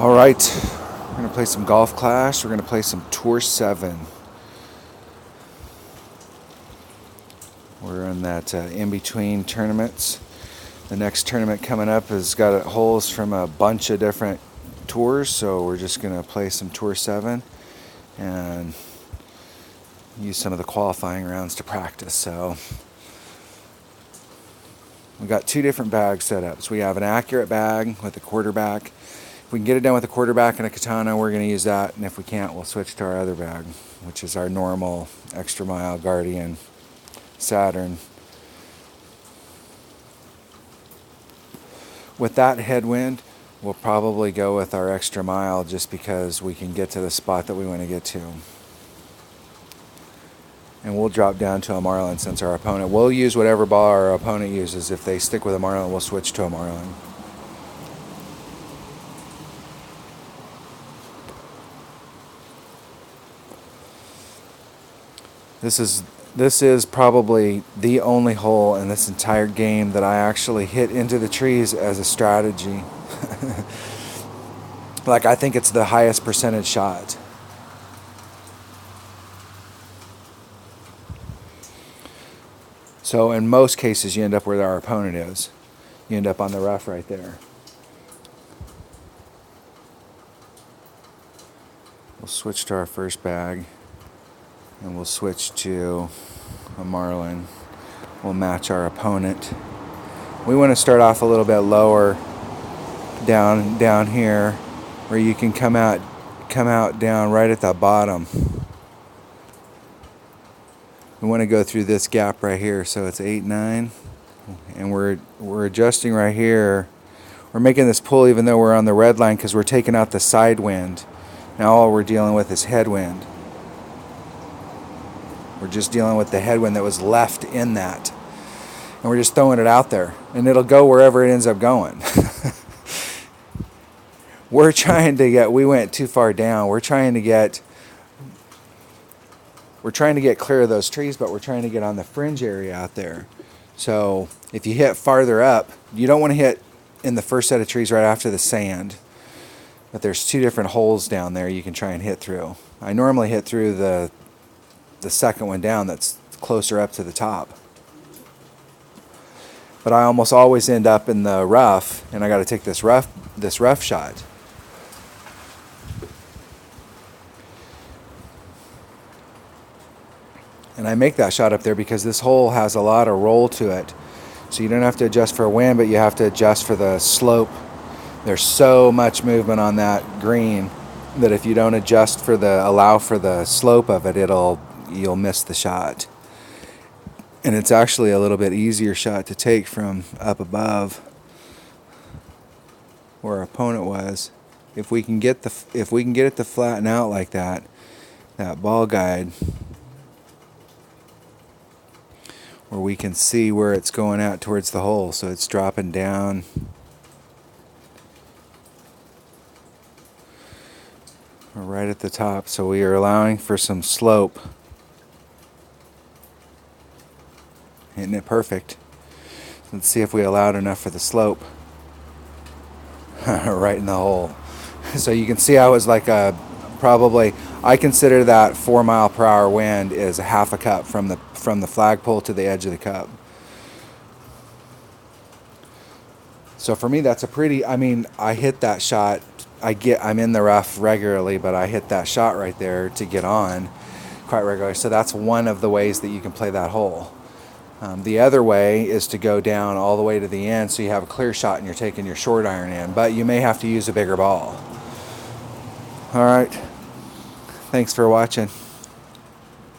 All right, we're going to play some Golf Clash. We're going to play some Tour 7. We're in that in-between tournaments. The next tournament coming up has got holes from a bunch of different tours, so we're just going to play some Tour 7 and use some of the qualifying rounds to practice. So we got two different bag setups. We have an accurate bag with a quarterback. If we can get it done with a quarterback and a katana, we're going to use that, and if we can't, we'll switch to our other bag, which is our normal Extra Mile Guardian Saturn. With that headwind, we'll probably go with our Extra Mile just because we can get to the spot that we want to get to. And we'll drop down to a Marlin since our opponent. We'll use whatever ball our opponent uses. If they stick with a Marlin, we'll switch to a Marlin. This is probably the only hole in this entire game that I actually hit into the trees as a strategy. Like, I think it's the highest percentage shot. So in most cases, you end up where our opponent is. You end up on the rough right there. We'll switch to our first bag. And we'll switch to a Marlin. We'll match our opponent. We want to start off a little bit lower down here where you can come out down right at the bottom. We want to go through this gap right here, so it's 8, 9, and we're adjusting right here. We're making this pull even though we're on the red line because we're taking out the side wind. Now all we're dealing with is headwind. We're just dealing with the headwind that was left in that. And we're just throwing it out there. And it'll go wherever it ends up going. We went too far down. We're trying to get clear of those trees, but we're trying to get on the fringe area out there. So if you hit farther up, you don't want to hit in the first set of trees right after the sand. But there's two different holes down there you can try and hit through. I normally hit through the second one down that's closer up to the top. But I almost always end up in the rough, and I got to take this rough shot. And I make that shot up there because this hole has a lot of roll to it. So you don't have to adjust for wind, but you have to adjust for the slope. There's so much movement on that green that if you don't allow for the slope of it, you'll miss the shot. And it's actually a little bit easier shot to take from up above where our opponent was. If we can get it to flatten out like that ball guide, where we can see where it's going out towards the hole, so it's dropping down. We're right at the top, so we are allowing for some slope. Hitting it perfect. Let's see if we allowed enough for the slope. Right in the hole. So you can see I was like I consider that 4 mile per hour wind is a half a cup from the flagpole to the edge of the cup. So for me, that's I hit that shot. I'm in the rough regularly, but I hit that shot right there to get on quite regularly. So that's one of the ways that you can play that hole. The other way is to go down all the way to the end so you have a clear shot and you're taking your short iron in, but you may have to use a bigger ball. All right. Thanks for watching.